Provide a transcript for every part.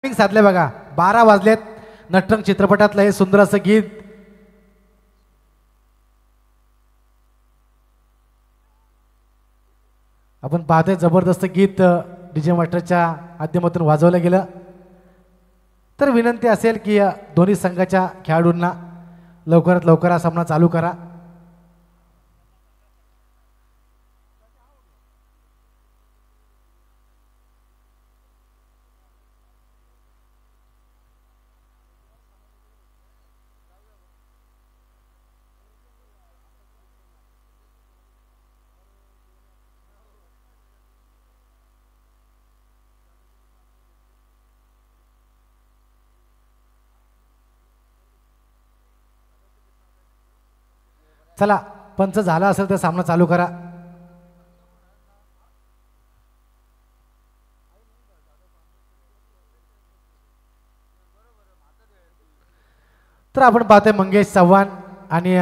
साधले बघा 12 वाजलेत. नटरंग चित्रपटातलं हे सुंदर असं गीत आपण पाहतोय. जबरदस्त गीत डीजे मास्टरच्या माध्यमातून वाजवलं गेलं. तर विनंती असेल की दोन्ही संघाच्या खेळाडूंना लवकरात लवकर हा सामना चालू करा. चला पंच झाला असेल तर सामना चालू करा. तर आपण पाहतोय मंगेश चव्हाण आणि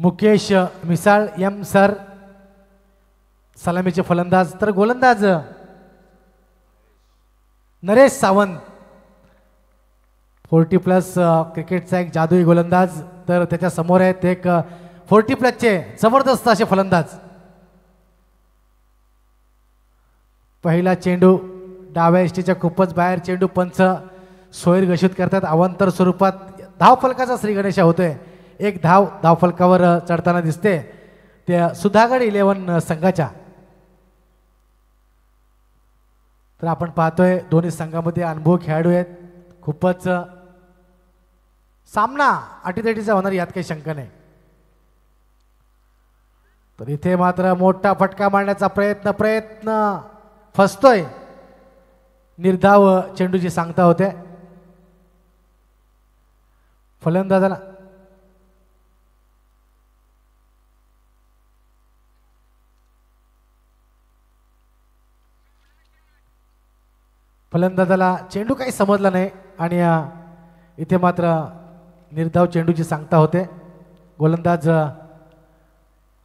मुकेश मिसाळ एम सर सलामीचे फलंदाज. तर गोलंदाज नरेश सावंत 40+ क्रिकेटचा एक जादुई गोलंदाज. तर त्याच्या समोर आहेत एक 40+ जबरदस्त असे फलंदाज. पहिला चेंडू डाव्या एष्टीच्या खूपच बाहेर चेंडू पंच सोयर घोषित करतात. अवांतर स्वरूपात धावफलकाचा श्री गणेशा होतोय. एक धावफलकावर चढताना दिसते त्या सुधागड 11 संघाच्या. तर आपण पाहतोय दोन्ही संघामध्ये अनुभव खेळाडू आहेत. खूपच सामना अटीतटीचा होणार यात काही शंका नाही. तर इथे मात्र मोठा फटका मारण्याचा प्रयत्न फसतोय. निर्धाव चेंडूची सांगता होते. फलंदाजाला चेंडू काही समजला नाही आणि इथे मात्र निर्धाव चेंडूची सांगता होते. गोलंदाज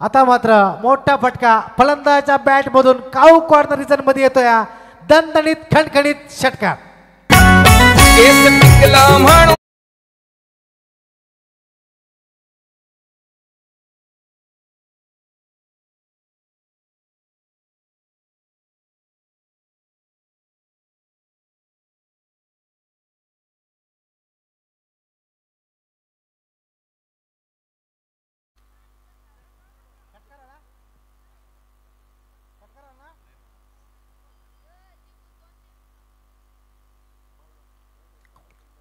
आता मात्र मोठा फटका फलंदाजाच्या बॅट मधून काऊ कॉर्नर रिजन मध्ये येतोय. दणदणीत खणखणीत षटकार.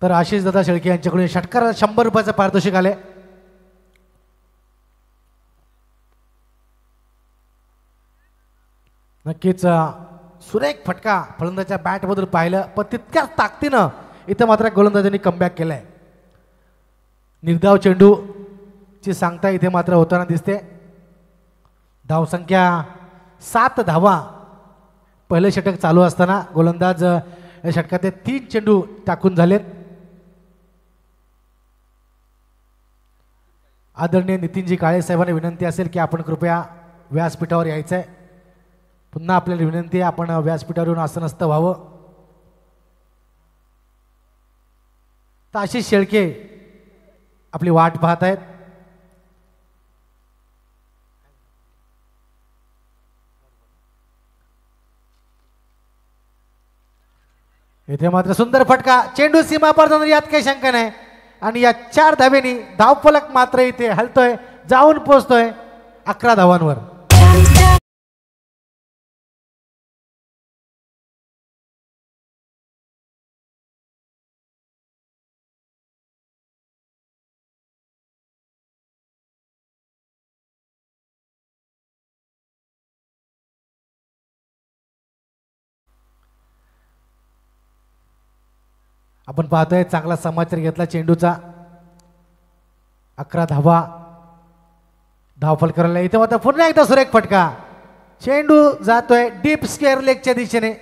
तर आशिष दादा शेळके यांच्याकडून षटकार 100 रुपयाचं पारितोषिक आले. नक्कीच सुरेख फटका फलंदाजाच्या बॅट मधून पाहिलं पण तितक्याच ताकदीनं इथं मात्र गोलंदाजांनी कमबॅक केलाय. निर्धाव चेंडू ची सांगता इथे मात्र होताना दिसते. धावसंख्या 7 धावा. पहिलं षटक चालू असताना गोलंदाज या षटकात 3 चेंडू टाकून झालेत. आदरणीय नितीनजी काळे साहेबांना विनंती असेल की आपण कृपया व्यासपीठावर यायचं आहे. पुन्हा आपल्याला विनंती आहे आपण व्यासपीठावरून आसनस्थ व्हावं. तर आशिष शेळके आपली वाट पाहत आहेत. इथे मात्र सुंदर फटका चेंडू सीमा पार जाणार यात काही शंका नाही. आणि या 4 धावेनी धावफलक मात्र इथे हलतोय जाऊन पोहोचतोय 11 धावांवर. आपण पाहतोय चांगला समाचार घेतला चेंडूचा. 11 धावा धावफलकाला. इथे मात्र पुन्हा एकदा सुरेख फटका. चेंडू जातोय डीप स्क्वेअर लेगच्या दिशेने.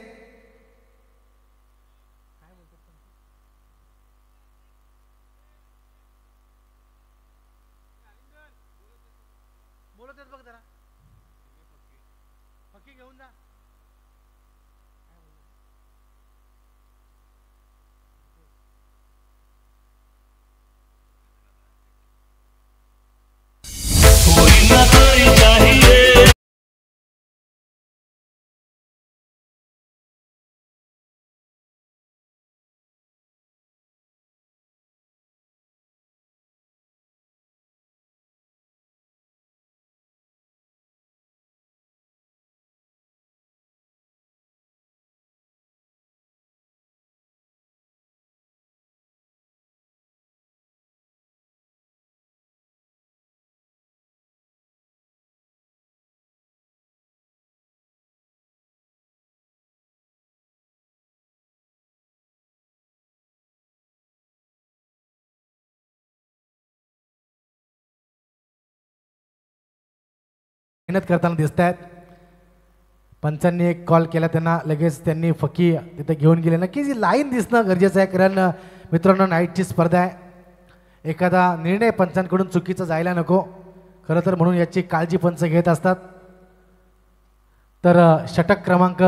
मेहनत करताना दिसत आहेत. पंचांनी एक कॉल केला त्यांना, लगेच त्यांनी फकी तिथे घेऊन गेले. नक्कीच ही लाईन दिसणं गरजेचं आहे, कारण मित्रांनो नाईटची स्पर्धा आहे. एखादा निर्णय पंचांकडून चुकीचा जायला नको खरं तर, म्हणून याची काळजी पंच घेत असतात. तर षटक क्रमांक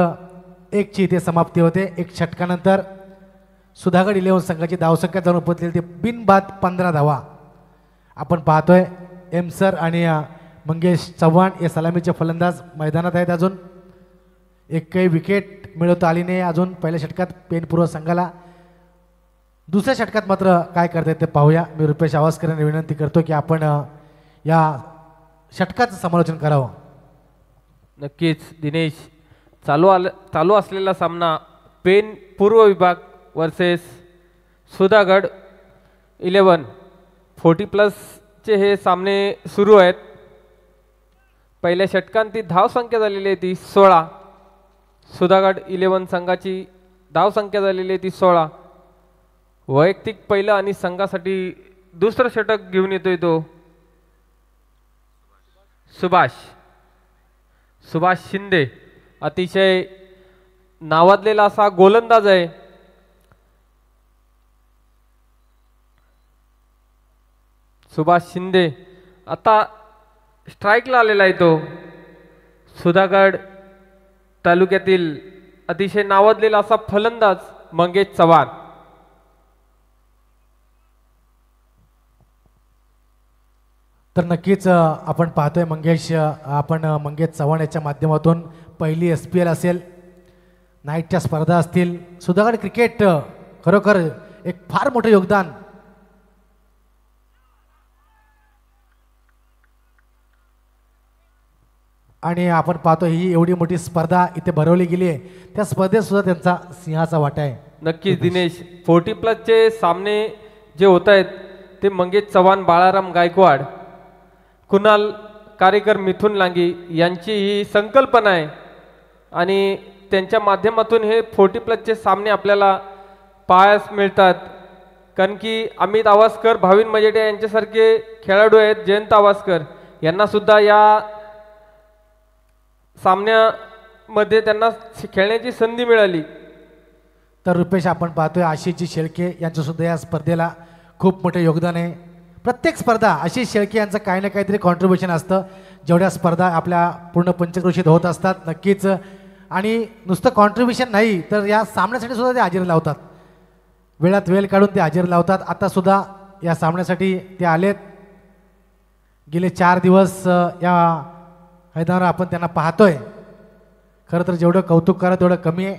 1ची इथे समाप्ती होते. एक षटकानंतर सुधागड 11 संघाची धावसंख्या जाऊन पोहोचलेली ती बिनबाद 15 धावा आपण पाहतोय. एम सर आणि मंगेश चव्हाण हे सलामीचे फलंदाज मैदानात आहेत. अजून एकही विकेट मिळवता आली नाही अजून पहिल्या षटकात पेनपूर्व संघाला. दुसऱ्या षटकात मात्र काय करतायत ते पाहूया. मी रुपेश आवासकर यांना विनंती करतो की आपण या षटकाचं समालोचन करावं. नक्कीच दिनेश, चालू असलेला सामना पेन पूर्व विभाग वर्सेस सुधागड 11 40+ हे सामने सुरू आहेत. पहिल्या षटकांती धाव संख्या झालेली आहे ती 16. सुधागड 11 संघाची धाव संख्या झालेली आहे ती 16. वैयक्तिक पहिलं आणि संघासाठी दुसरं षटक घेऊन येतोय तो सुभाष शिंदे. अतिशय नावाजलेला असा गोलंदाज आहे. सुभाष शिंदे आता स्ट्राईकला आलेला आहे तो. सुधागड तालुक्यातील अतिशय नावाजलेला असा फलंदाज मंगेश चव्हाण. तर नक्कीच आपण पाहतोय मंगेश चव्हाण याच्या माध्यमातून पहिली SPL असेल, नाईटच्या स्पर्धा असतील. सुधागड क्रिकेट खरोखर एक फार मोठं योगदान आणि आपण पाहतो ही एवढी मोठी स्पर्धा इथे भरवली गेली आहे, त्या स्पर्धेत सुद्धा त्यांचा सिंहाचा वाटा आहे. नक्कीच दिनेश, 40+ सामने जे होत आहेत ते मंगेश चव्हाण, बाळाराम गायकवाड, कुणाल कारेकर, मिथुन लांगी यांची ही संकल्पना आहे आणि त्यांच्या माध्यमातून हे 40+ सामने आपल्याला पाहायला मिळतात. कारण की अमित आवासकर, भाविन मजेडे यांच्यासारखे खेळाडू आहेत, जयंत आवासकर यांना सुद्धा या सामन्यामध्ये त्यांना खेळण्याची संधी मिळाली. तर रुपेश, आपण पाहतोय आशिषजी शेळके यांचं सुद्धा या स्पर्धेला खूप मोठं योगदान आहे. प्रत्येक स्पर्धा आशिष शेळके यांचं काही ना काहीतरी कॉन्ट्रीब्युशन असतं. जेवढ्या स्पर्धा आपल्या पूर्ण पंचक्रोशीत होत असतात नक्कीच, आणि नुसतं कॉन्ट्रीब्युशन नाही तर या सामन्यासाठी सुद्धा ते हजेरी लावतात. वेळात वेळ काढून ते हजेरी लावतात. आता सुद्धा या सामन्यासाठी ते आलेत. गेले 4 दिवस या मैदानावर आपण त्यांना पाहतोय. खरं तर जेवढं कौतुक करा तेवढं कमी आहे.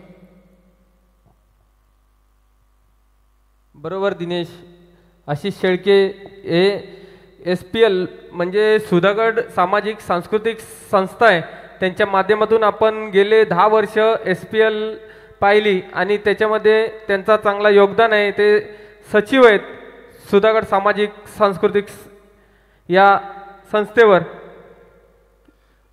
बरोबर दिनेश, आशिष शेळके हे SPL म्हणजे सुधागड सामाजिक सांस्कृतिक संस्था आहे, त्यांच्या माध्यमातून आपण गेले 10 वर्ष SPL पाहिली आणि त्याच्यामध्ये त्यांचा चांगला योगदान आहे. ते सचिव आहेत सुधागड सामाजिक सांस्कृतिक या संस्थेवर.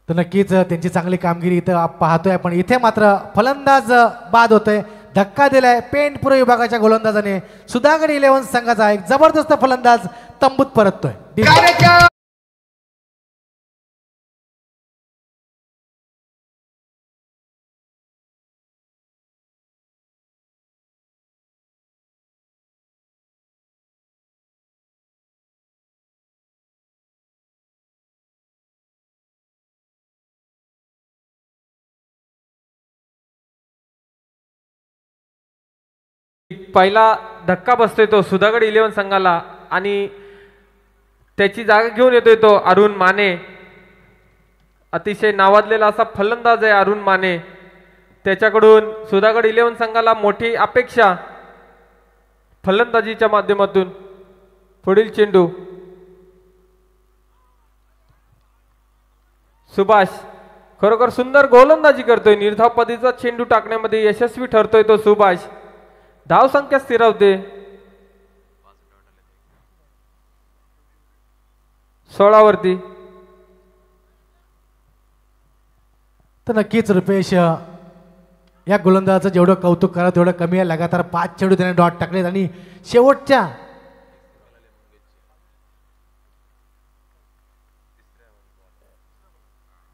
तर नक्कीच त्यांची चांगली कामगिरी इथं पाहतोय आपण. इथे मात्र फलंदाज बाद होतोय. धक्का दिलाय पेंटपूर्व विभागाच्या गोलंदाजाने. सुधागड 11 संघाचा एक जबरदस्त फलंदाज तंबूत परततोय. पहिला धक्का बसतोय तो सुधागड 11 संघाला आणि त्याची जागा घेऊन येतोय तो अरुण माने. अतिशय नावाजलेला असा फलंदाज आहे अरुण माने. त्याच्याकडून सुधागड 11 संघाला मोठी अपेक्षा फलंदाजीच्या माध्यमातून. पुढील चेंडू सुभाष खरोखर सुंदर गोलंदाजी करतोय. निर्धाव पद्धतीचा चेंडू टाकण्यामध्ये यशस्वी ठरतोय तो सुभाष. धाव संख्या स्थिरावते 16 वरती. तर नक्कीच रुपेश या गोलंदाजाचं जेवढं कौतुक करा तेवढं कमी आहे. लगातार 5 चेंडू त्याने डॉट टाकलेत आणि शेवटच्या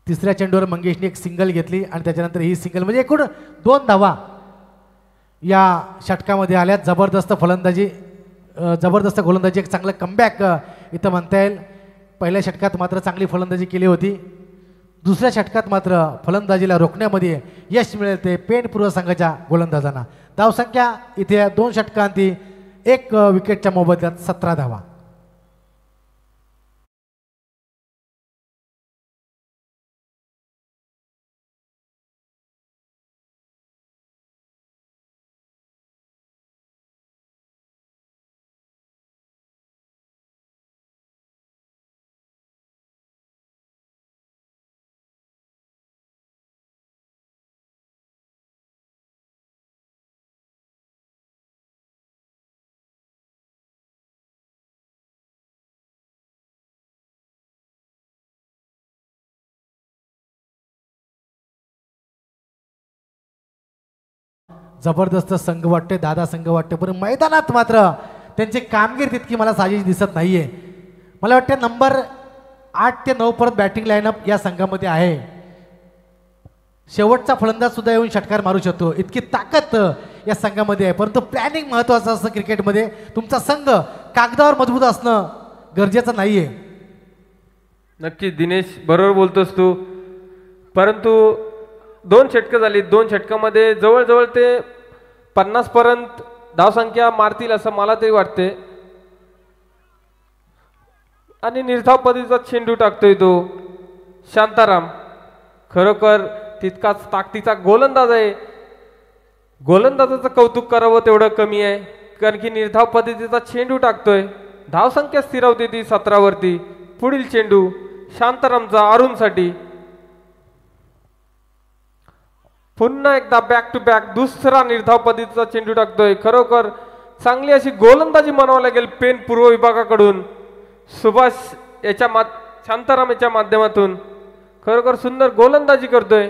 तिसऱ्या चेंडूवर मंगेशने एक सिंगल घेतली आणि त्याच्यानंतर ही सिंगल म्हणजे एकूण 2 धावा या षटकामध्ये आल्यात. जबरदस्त फलंदाजी, जबरदस्त गोलंदाजी, एक चांगलं कमबॅक इथं म्हणता येईल. पहिल्या षटकात मात्र चांगली फलंदाजी केली होती. दुसऱ्या षटकात मात्र फलंदाजीला रोखण्यामध्ये यश मिळेल ते पेण पूर्व संघाच्या गोलंदाजांना. धावसंख्या इथे 2 षटकांती 1 विकेटच्या मोबदल्यात 17 धावा. जबरदस्त संघ वाटते, दादा संघ वाटते, पण मैदानात मात्र त्यांची कामगिरी तितकी मला साजेशी दिसत नाहीये. मला वाटतं नंबर 8 ते 9 परत बॅटिंग लाईनअप या संघामध्ये आहे. शेवटचा फलंदाज सुद्धा येऊन षटकार मारू शकतो इतकी ताकद या संघामध्ये आहे. परंतु प्लॅनिंग महत्वाचं असतं क्रिकेटमध्ये. तुमचा संघ कागदावर मजबूत असणं गरजेचं नाहीये. नक्की दिनेश बरोबर बोलतोस तू. परंतु 2 षटकं झाली. 2 षटकामध्ये जवळजवळ ते 50 पर्यंत धावसंख्या मारतील असं मला तरी वाटते. आणि निर्धाव पद्धतीचा चेंडू टाकतोय तो शांताराम. खरोखर तितकाच ताकदीचा गोलंदाज आहे. गोलंदाजाचं कौतुक करावं तेवढं कमी आहे, कारण की निर्धाव पद्धतीचा चेंडू टाकतोय. धावसंख्या स्थिरावते ती 17 वरती. पुढील चेंडू शांतारामचा अरुणसाठी. पुन्हा एकदा बॅक टू बॅक दुसरा निर्धाव पद्धतीचा चेंडू टाकतोय. खरोखर चांगली अशी गोलंदाजी म्हणावं लागेल पेन पूर्व विभागाकडून. सुभाष याच्या शांताराम याच्या माध्यमातून खरोखर सुंदर गोलंदाजी करतोय.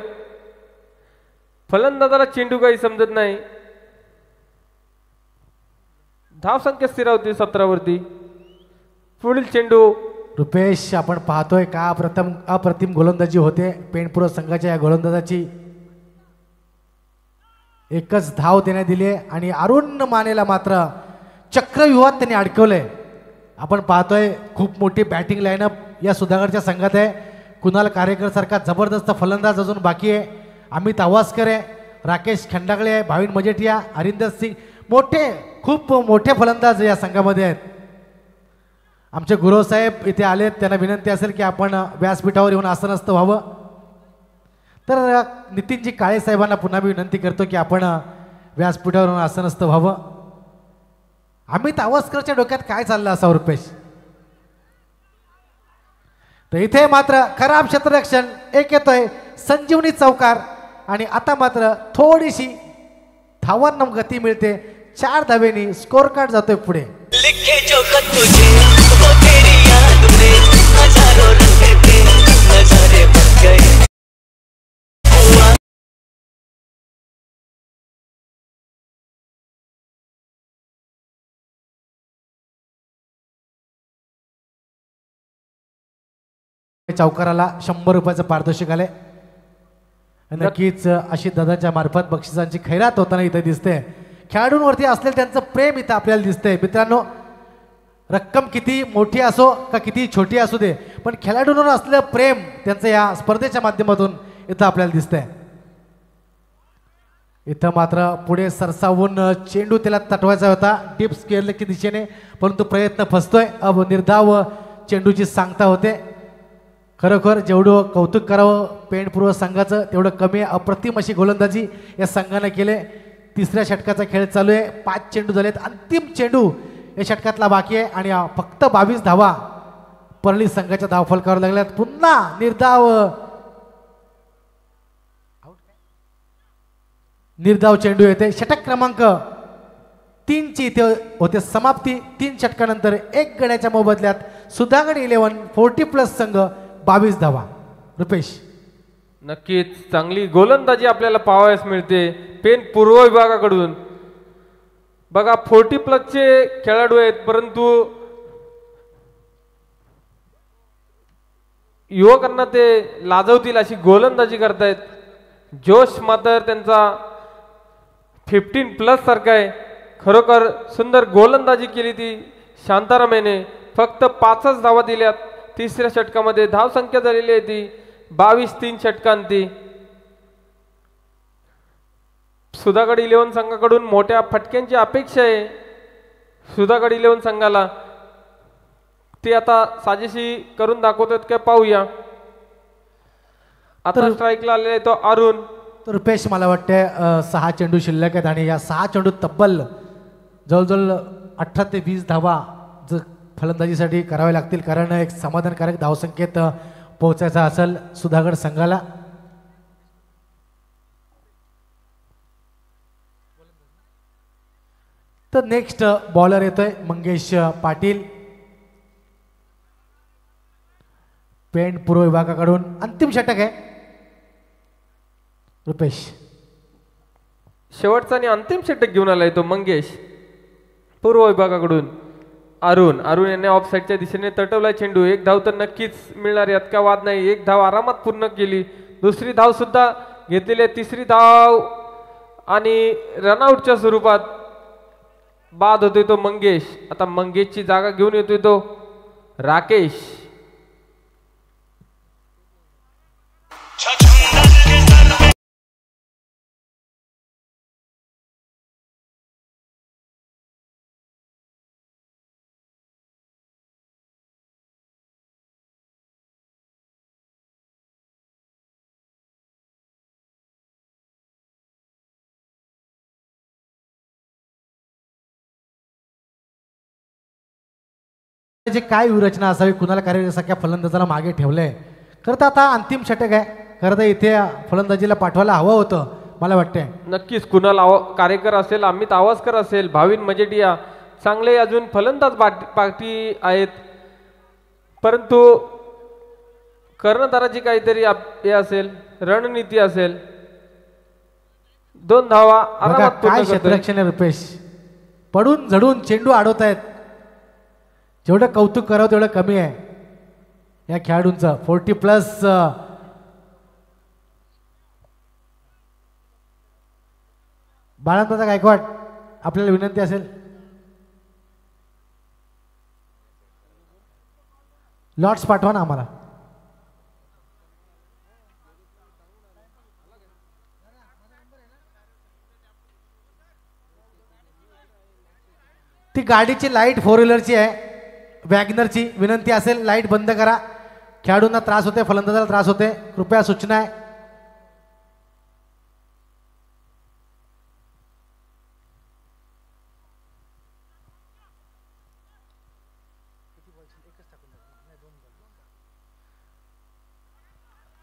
फलंदाजाला चेंडू काही समजत नाही. धावसंख्या स्थिरावते 17 वरती. पुढील चेंडू रुपेश आपण पाहतोय का अप्रतिम गोलंदाजी होते पेणपूर्व संघाच्या या गोलंदाजाची. एकच धाव देण्यात दिली आणि अरुण मानेला मात्र चक्रव्यूहात त्यांनी अडकवलंय. आपण पाहतोय खूप मोठी बॅटिंग लाईनअप या सुधागडच्या संघात आहे. कुणाल कारेकर सारखा जबरदस्त फलंदाज अजून बाकी आहे. अमित आवासकर आहे, राकेश खंडागळे आहे, भाविन मजेटिया, हरिंदर सिंग, खूप मोठे फलंदाज या संघामध्ये आहेत. आमचे गुरव साहेब इथे आलेत. त्यांना विनंती असेल की आपण व्यासपीठावर येऊन आसनस्थ व्हावं. तर नितीनजी काळे साहेबांना पुन्हा मी विनंती करतो की आपण व्यासपीठावर येऊन आसनस्थ व्हावं. अमित आवासकरच्या डोक्यात काय चाललं असावं रुपेश. तर इथे मात्र खराब क्षेत्ररक्षण एक येतोय संजीवनी चौकार आणि आता मात्र थोडीशी धावांना गती मिळते. 4 धावेनी स्कोर कार्ड जातोय पुढे. चौकाराला 100 रुपयाचं पारितोषिक आले. नक्कीच अशी दादांच्या मार्फत बक्षिसांची खैरात होताना इथे दिसते. खेळाडूंवरती असलेलं त्यांचं प्रेम इथं आपल्याला दिसतंय. मित्रांनो, रक्कम किती मोठी असो का किती छोटी असू दे, पण खेळाडूंवर असलेलं प्रेम त्यांचं या स्पर्धेच्या माध्यमातून इथं आपल्याला दिसतंय. इथं मात्र पुढे सरसावून चेंडू त्याला तटवायचा होता डीप स्क्वेअर दिशेने, परंतु प्रयत्न फसतोय. अब निर्धाव चेंडूची सांगता होते. खरोखर जेवढं कौतुक करावं पेंडपूर्व संघाचं तेवढं कमी. अप्रतिम अशी गोलंदाजी या संघाने केले. तिसऱ्या षटकाचा खेळ चालू आहे. 5 चेंडू झालेत. अंतिम चेंडू या षटकातला बाकी आहे आणि फक्त 22 धावा परळी संघाच्या धावफलकावर लागल्यात. पुन्हा निर्धाव चेंडू येते. षटक क्रमांक 3 ची इथे होते समाप्ती. 3 षटकानंतर 1 गड्याच्या मोबदल्यात सुधागड 11 40+ संघ 22 धावा. रुपेश, नक्कीच चांगली गोलंदाजी आपल्याला पाहावयास मिळते पेन पूर्व विभागाकडून. बघा 40+ चे खेळाडू आहेत, परंतु युवकांना ते लाजवतील अशी गोलंदाजी करतायत. जोश मात्र त्यांचा 15+ सारखा आहे. खरोखर सुंदर गोलंदाजी केली ती शांतारामेने. फक्त 5च धावा दिल्यात. तिसऱ्या षटकामध्ये धावसंख्या झालेली आहे ती 22 3 षटकांती. सुधागड 11 संघाकडून मोठ्या फटक्यांची अपेक्षा आहे सुधागड 11 संघाला. ते आता साजेशी करून दाखवतात काय पाहूया. आता स्ट्राईकला आलेला आहे तो अरुण. तर रुपेश, मला वाटते 6 चेंडू शिल्लक आहेत आणि या 6 चेंडू तब्बल जवळजवळ 18 ते 20 धावा फलंदाजीसाठी करावे लागतील, कारण एक समाधानकारक धावसंख्येत पोहोचायचा असेल सुधागड संघाला. तर नेक्स्ट बॉलर येतोय मंगेश पाटील पेंड पूर्व विभागाकडून. अंतिम षटक आहे रुपेश. शेवटचा आणि अंतिम षटक घेऊन आलाय तो मंगेश पूर्व विभागाकडून. अरुण यांनी ऑफ साईडच्या दिशेने तटवलाय चेंडू. 1 धाव तर नक्कीच मिळणार यात का वाद नाही. 1 धाव आरामात पूर्ण केली. दुसरी धाव सुद्धा घेतलेली आहे. तिसरी धाव आणि रनआउटच्या स्वरूपात बाद होतोय तो मंगेश. आता मंगेशची जागा घेऊन येतोय तो राकेश. जे काय व्यूहरचना असावी, कुणाला कार्यसख्या फलंदाजाला मागे ठेवलंय. खरं तर आता अंतिम षटक आहे. खरं तर इथे फलंदाजीला पाठवायला हवं होतं मला वाटतंय. नक्कीच कुणाल कार्यकर असेल, अमित आवासकर असेल, भाविन मजेटिया चांगले अजून फलंदाज पाठी आहेत, परंतु कर्णधाराची काहीतरी हे असेल, रणनीती असेल. 2 धावा आरामात काय पूर्ण करतोय. क्षेत्ररक्षण आहे रुपेश. पडून झडून चेंडू अडवतायत. जेवढं कौतुक करावं तेवढं कमी आहे या खेळाडूंचं. 40+ बाळांदादा गायकवाड, आपल्याला विनंती असेल लॉट्स पाठवा ना आम्हाला. ती गाडीची लाईट 4 व्हीलरची आहे, वॅगनरची. विनंती असेल लाईट बंद करा. खेळाडूंना त्रास होते, फलंदाजाला त्रास होते. कृपया सूचना आहे.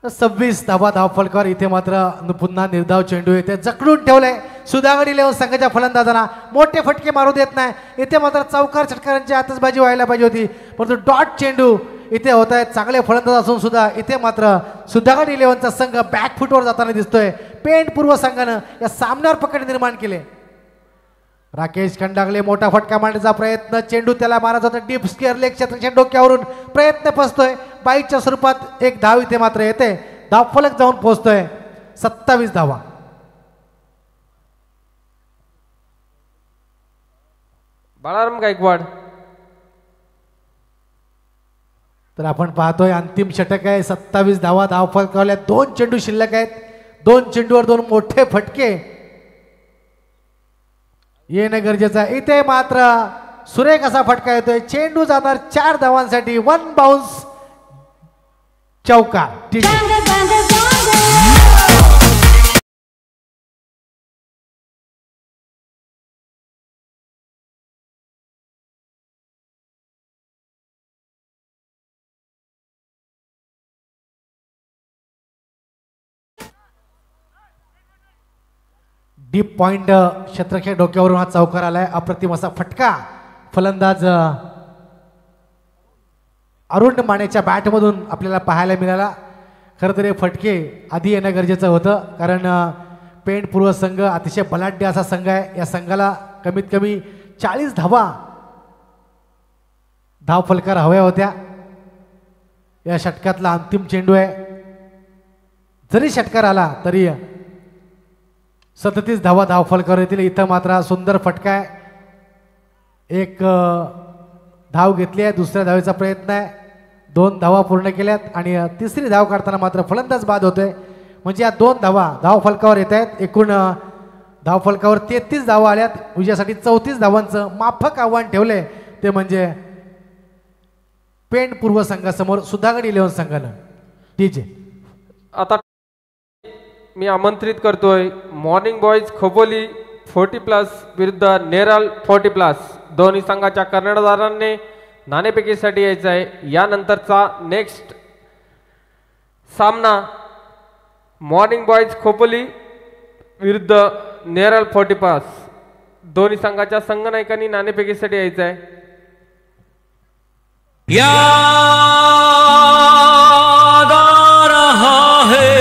तर 26 धावा धावफलकावर. इथे मात्र पुन्हा निर्धाव चेंडू येते. जकडून ठेवलंय सुधागड 11 संघाच्या फलंदाजांना. मोठे फटके मारू देत नाही. इथे मात्र चौकार षटकारांची आतषबाजी व्हायला पाहिजे होती, परंतु डॉट चेंडू इथे होत आहेत. चांगले फलंदाज असून सुद्धा इथे मात्र सुधागड 11चा संघ बॅकफुटवर जाताना दिसतोय. पेंड पूर्व संघानं या सामन्यावर पकड निर्माण केले. राकेश खंडागले मोठा फटका मारण्याचा प्रयत्न. चेंडू त्याला मारायचा होता डीप स्क्वेअर लेग क्षेत्राच्या डोक्यावरून. प्रयत्न फसतोय. बाईच्या स्वरूपात 1 धाव इथे मात्र येते. धावफलक जाऊन पोहोचतोय 27 धावा. बाळाराम गायकवाड. तर आपण पाहतोय अंतिम षटक आहे. 27 धावा धावफलकावल्या. 2 चेंडू शिल्लक आहेत. 2 चेंडूवर 2 मोठे फटके येणं गरजेचं आहे. इथे मात्र सुरेख असा फटका येतोय. चेंडू जाणार 4 धावांसाठी. 1 बाउन्स चौकार. ठीक आहे. डीप पॉइंट क्षेत्रखेळ डोक्यावरून हा चौकार आलाय. अप्रतिम असा फटका फलंदाज अरुण मानेच्या बॅटमधून आपल्याला पाहायला मिळाला. खरं तर हे फटके आधी येणं गरजेचं होतं, कारण पेण पूर्व संघ अतिशय बलाढ्य असा संघ आहे. या संघाला कमीत कमी 40 धाव फलकार हव्या होत्या. या षटकातला अंतिम चेंडू आहे. जरी षटकार आला तरी 37 धाव फलकार येतील. इथं मात्र सुंदर फटका आहे. एक धाव घेतली आहे. दुसऱ्या धावेचा प्रयत्न आहे. 2 धावा पूर्ण केल्यात आणि तिसरी धाव काढताना मात्र फलंदाज बाद होतोय. म्हणजे या 2 धाव फलकावर येत आहेत. एकूण धाव फलकावर 33 धावा आल्यात. विजयासाठी 34 धावांचं माफक आव्हान ठेवलंय. ते म्हणजे पेण पूर्व संघासमोर सुधागड 11 संघानं. डीजे आता मी आमंत्रित करतोय मॉर्निंग बॉयज खोपोली 40+ विरुद्ध नेरळ 40+. दोन्ही संघाच्या कर्णधारांनी नाणेफेकीसाठी यायचं आहे. यानंतरचा नेक्स्ट सामना मॉर्निंग बॉयज खोपोली विरुद्ध नेरळ 40+. दोन्ही संघाच्या संघनायकांनी नाणेफेकीसाठी यायचं आहे. याद आ रहा है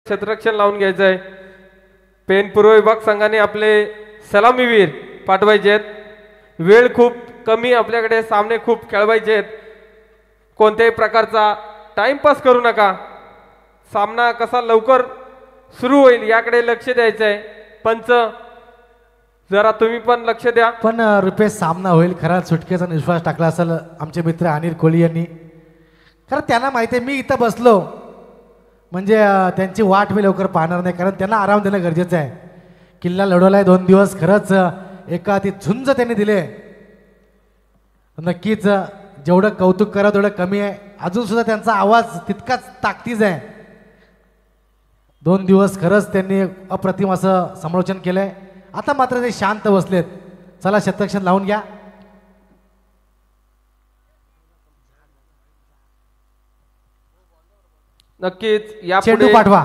क्षेत्ररक्षण लावून घ्यायचं आहे. पेण पूर्व विभाग संघाने आपले सलामीवीर पाठवायचे आहेत. वेळ खूप कमी आपल्याकडे. सामने खूप खेळवायचे आहेत. कोणत्याही प्रकारचा टाइमपास करू नका. सामना कसा लवकर सुरू होईल याकडे लक्ष द्यायचं आहे. पंच जरा तुम्ही पण लक्ष द्या. पण रुपेश सामना होईल खरा सुटकेचा निश्वास टाकला असेल आमचे मित्र अनिल कोहली यांनी. कारण त्यांना माहिती आहे मी इथं बसलो म्हणजे त्यांची वाट मी लवकर पाहणार नाही, कारण त्यांना आराम देणं गरजेचं आहे. किल्ला लढवलाय 2 दिवस. खरंच एका ती झुंज त्यांनी दिले. नक्कीच जेवढं कौतुक करा तेवढं कमी आहे. अजून सुद्धा त्यांचा आवाज तितकाच ताकदीच आहे. 2 दिवस खरंच त्यांनी अप्रतिम असं समालोचन केलंय. आता मात्र ते शांत बसलेत. चला क्षेत्ररक्षण लावून घ्या. नक्कीच चेंडू पाठवा.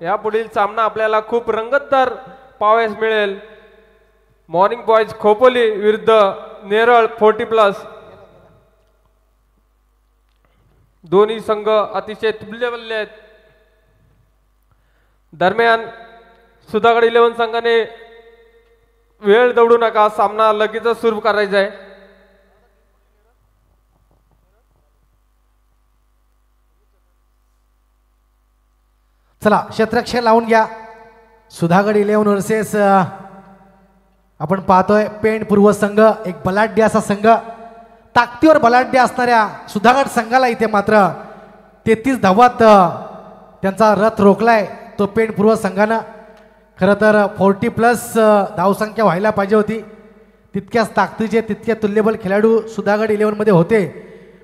यापुढील सामना आपल्याला खूप रंगतदार पाहावयास मिळेल. मॉर्निंग बॉयज खोपोली विरुद्ध नेरळ 40+. दोन्ही संघ अतिशय तुल्यबल्ले आहेत. दरम्यान सुधागड 11 संघाने वेळ दौडू नका, सामना लगेचच सुरू करायचा आहे. चला क्षेत्ररक्षण लावून घ्या. सुधागड 11 वर्सेस आपण पाहतोय पेण पूर्व संघ, एक बलाढ्य असा संघ, ताकदीवर बलाढ्य असणाऱ्या सुधागड संघाला इथे मात्र 33 धावात त्यांचा रथ रोखलाय तो पेण पूर्व संघानं. खरं तर 40+ धावसंख्या व्हायला पाहिजे होती. तितक्याच ताकदीचे तितके तुल्यबल खेळाडू सुधागड 11 मध्ये होते,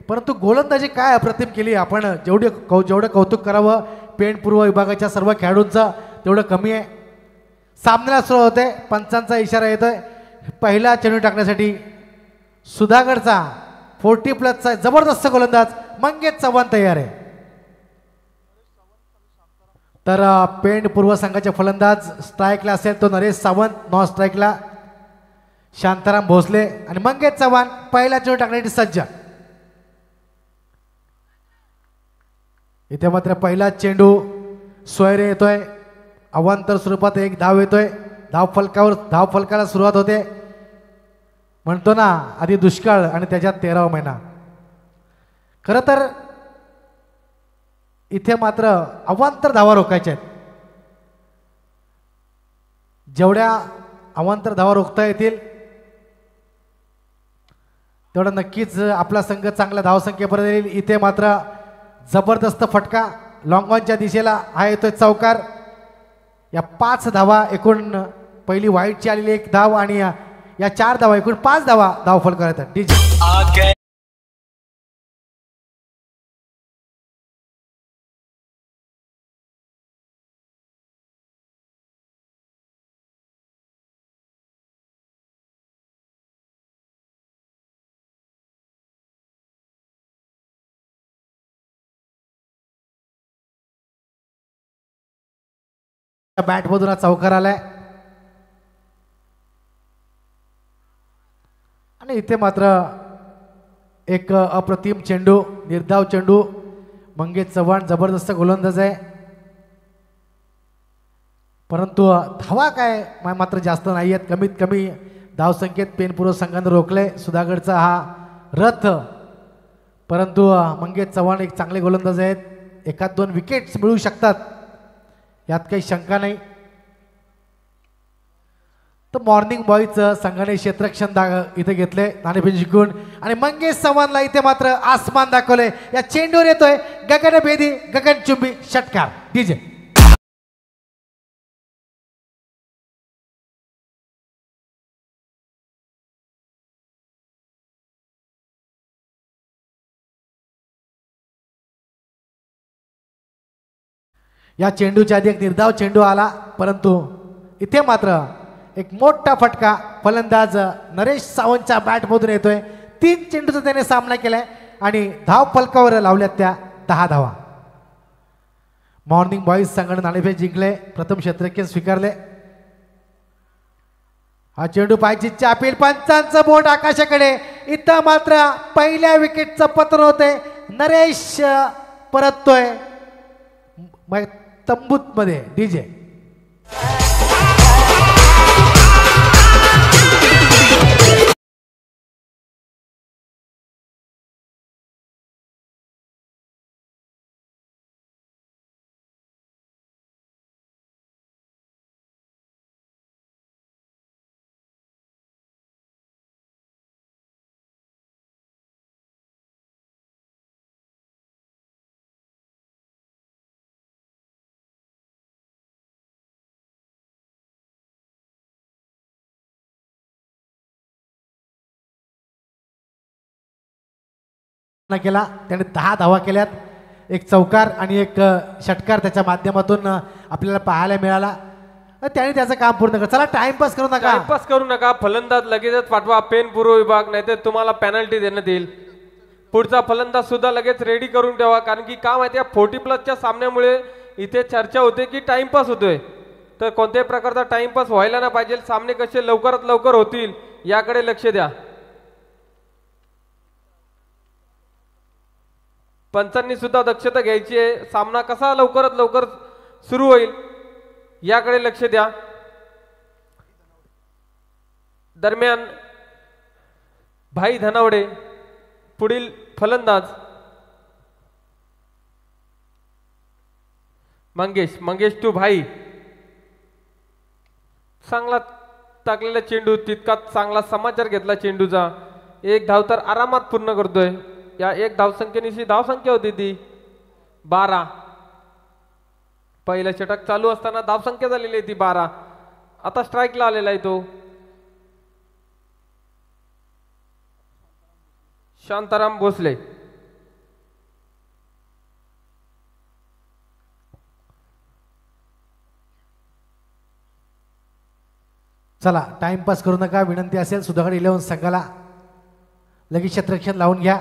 परंतु गोलंदाजी काय अप्रतिम केली. आपण जेवढं कौतुक करावं पेण पूर्व विभागाच्या सर्व खेळाडूंचं तेवढं कमी आहे. सामन्याला सुरू होते, पंचांचा इशारा येतोय. पहिला चेंडू टाकण्यासाठी सुधागडचा 40+चा जबरदस्त गोलंदाज मंगेश चव्हाण तयार आहे. तर पेण पूर्व संघाचे फलंदाज स्ट्राईकला असेल तो नरेश सावंत, नॉन स्ट्राईकला शांताराम भोसले आणि मंगेश चव्हाण पहिला चेंडू टाकण्यासाठी सज्ज. इथे मात्र पहिला चेंडू सोयरे येतोय, अवांतर स्वरूपात एक धाव येतोय. धाव फलकाला सुरुवात होते. म्हणतो ना आधी दुष्काळ आणि त्याच्यात 13वा महिना. खरं तर इथे मात्र अवांतर धावा रोखायच्या आहेत. जेवढ्या अवांतर धावा रोखता येतील तेवढा नक्कीच आपला संघ चांगल्या धावसंख्येपर्यंत येईल. इथे मात्र जबरदस्त फटका लॉंग ऑनच्या दिशेला हा येतोय चौकार. या 5 धावा एकूण, पहिली वाईटची आलेली 1 धाव आणि या 4 धावा एकूण 5 धावा धाव फलक येतात. डीजे बॅट मधून हा चौकार आलाय आणि इथे मात्र एक अप्रतिम चेंडू, निर्धाव चेंडू. मंगेश चव्हाण जबरदस्त गोलंदाज आहे, परंतु धावा काय मात्र जास्त नाही आहेत. कमीत कमी धावसंख्येत पेणपूर्व संघानं रोखले सुधागडचा हा रथ. परंतु मंगेश चव्हाण एक चांगले गोलंदाज आहेत, 1-2 विकेट्स मिळू शकतात यात काही शंका नाही. तर मॉर्निंग बॉयज संघाने क्षेत्ररक्षण इथे घेतले नाणेफेक जिंकून आणि मंगेश चव्हाणला इथे मात्र आसमान दाखवले. या चेंडूवर येतोय गगनभेदी गगनचुंबी षटकार. डीजे या चेंडूच्या आधी एक निर्धाव चेंडू आला, परंतु इथे मात्र एक मोठा फटका फलंदाज नरेश सावंतच्या बॅटमधून येतोय. 3 चेंडूचा त्याने सामना केलाय आणि धाव फलकावर लावल्यात त्या 10 धावा. मॉर्निंग बॉईज संघाने नाणेफेक जिंकले, प्रथम क्षेत्ररक्षण स्वीकारले. हा चेंडू पायचीच्या अपील, पंचांचं बोट आकाशाकडे. इथं मात्र पहिल्या विकेटचं पतन होते. नरेश परततोय तंबूत मध्ये. डीजे केला त्याने 10 धावा केल्यात, एक चौकार आणि एक षटकार त्याच्या माध्यमातून आपल्याला पाहायला मिळाला. त्याने त्याचं काम पूर्ण कर. चला टाइमपास करू नका, टाइमपास करू नका. फलंदाज लगेचच पाठवा पेन पूर्व विभाग, नाहीतर तुम्हाला पेनल्टी देण्यात येईल. पुढचा फलंदाज सुद्धा लगेच रेडी करून ठेवा, कारण की काय माहिती आहे 40+च्या सामन्यामुळे इथे चर्चा होते की टाइमपास होतोय. तर कोणत्याही प्रकारचा टाइमपास व्हायला ना पाहिजे. सामने कसे लवकरात लवकर होतील याकडे लक्ष द्या. पंचांनी सुद्धा दक्षता घ्यायची आहे. सामना कसा लवकरात लवकर सुरू होईल याकडे लक्ष द्या. दरम्यान भाई धनावडे पुढील फलंदाज. मंगेश टू भाई. चांगला टाकलेला चेंडू, तितका चांगला समाचार घेतला चेंडूचा. एक धाव तर आरामात पूर्ण करतोय. या एक धावसंख्येनिशी धावसंख्या होती ती 12. पहिलं षटक चालू असताना धावसंख्या झालेली आहे ती 12. आता स्ट्राईकला आलेला आहे तो शांताराम भोसले. चला टाइमपास करू नका, विनंती असेल. सुधागड 11 संघाला लगेच क्षेत्ररक्षण लावून घ्या.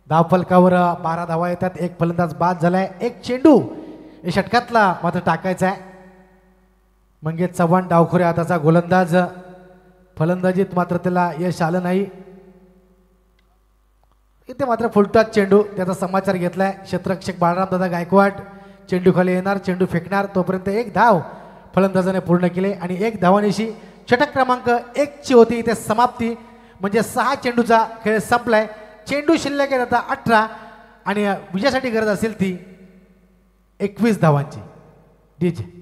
धावफलकावर 12 धावा येतात. एक फलंदाज बाद झालाय. एक चेंडू या षटकातला मात्र टाकायचा आहे. मंगेश चव्हाण डावखोरे हाताचा गोलंदाज. फलंदाजीत मात्र त्याला यश आलं नाही. इथे मात्र फुलटॉस चेंडू, त्याचा समाचार घेतलाय क्षेत्ररक्षक बाळराम दादा गायकवाड. चेंडू खाली येणार, चेंडू फेकणार. तोपर्यंत एक धाव फलंदाजाने पूर्ण केले आणि एक धावानिशी षटक क्रमांक 1 ची होती इथे समाप्ती. म्हणजे 6 चेंडूचा खेळ संपलाय. चेंडू शिल्लक आहेत आता 18 आणि विजयासाठी गरज असेल ती 21 धावांची. डीजे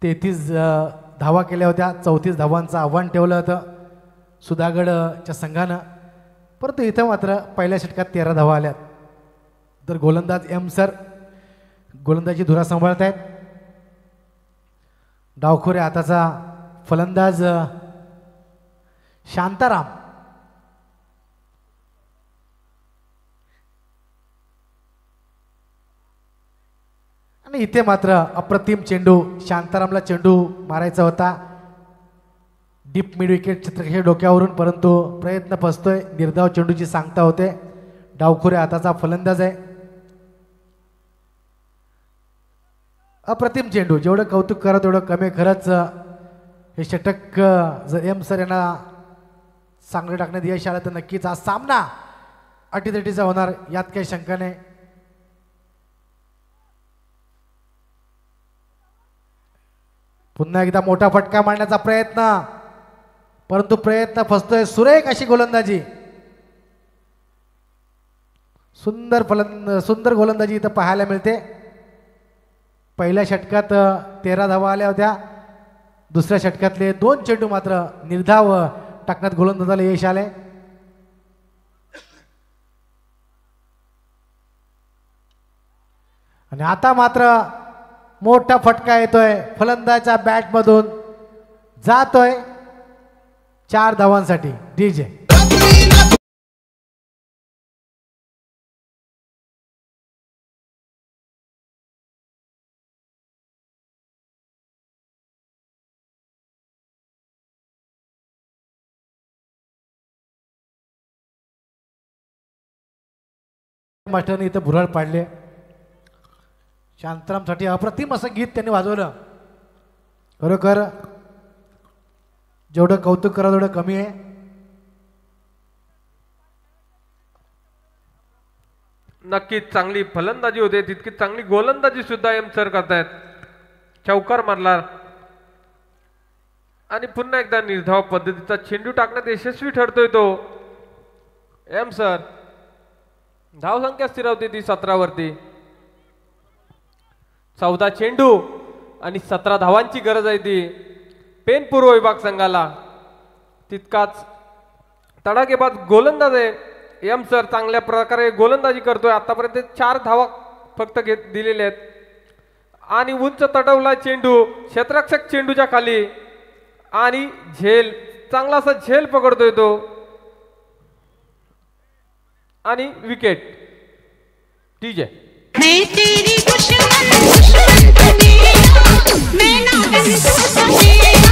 तेहतीस धावा केल्या होत्या. 34 धावांचं आव्हान ठेवलं होतं सुधागडच्या संघानं. परंतु इथं मात्र पहिल्या षटकात 13 धावा आल्यात. तर गोलंदाज एम सर गोलंदाजी धुरा सांभाळत आहेत. डावखोरे हाताचा फलंदाज शांताराम. आणि इथे मात्र अप्रतिम चेंडू. शांतारामला चेंडू मारायचा होता डीप मिड विकेट क्षेत्ररक्षक डोक्यावरून, परंतु प्रयत्न फसतोय. निर्धाव चेंडूची सांगता होते. डावखोरे हाताचा फलंदाज आहे. अप्रतिम चेंडू. जेवढं कौतुक करा तेवढं कमी. खरंच हे षटक जर एम सर यांना चांगलं टाकण्यात यश आलं तर नक्कीच हा सामना अटीतटीचा होणार, यात काही शंका नाही. पुन्हा एकदा मोठा फटका मारण्याचा प्रयत्न, परंतु प्रयत्न फसतोय. सुरेख अशी गोलंदाजी. सुंदर गोलंदाजी इथं पाहायला मिळते. पहिल्या षटकात 13 धावा आल्या होत्या. दुसऱ्या षटकातले 2 चेंडू मात्र निर्धाव टाकण्यात गोलंदाजाला यश आले. आणि आता मात्र मोठा फटका येतोय फलंदाजाच्या बॅटमधून. जातोय 4 धावांसाठी. डीजे मास्टरने इथं भुरळ पाडले. शांतारामसाठी अप्रतिम असं गीत त्यांनी वाजवलं. खरोखर जेवढं कौतुक करा तेवढं कमी आहे. नक्कीच चांगली फलंदाजी होते, तितकी चांगली गोलंदाजी सुद्धा एम सर करतायत. चौकार मारला आणि पुन्हा एकदा निर्धाव पद्धतीचा चेंडू टाकण्यात यशस्वी ठरतोय तो एम सर. धावसंख्या स्थिरावते ती 17 वरती. 14 चेंडू आणि 17 धावांची गरज आहे ती पेन पूर्व विभाग संघाला. तितकाच तडाखेबाज गोलंदाज आहे एम सर. चांगल्या प्रकारे गोलंदाजी करतोय. आतापर्यंत 4 धावा फक्त दिलेल्या आहेत आणि उंच तटवला चेंडू क्षेत्ररक्षक चेंडूच्या खाली आणि झेल चांगला असा झेल पकडतोय तो आणि विकेट. डीजे मैं तेरी दुश्मन दुश्मन बनेगा मैं ना बन सकेगा.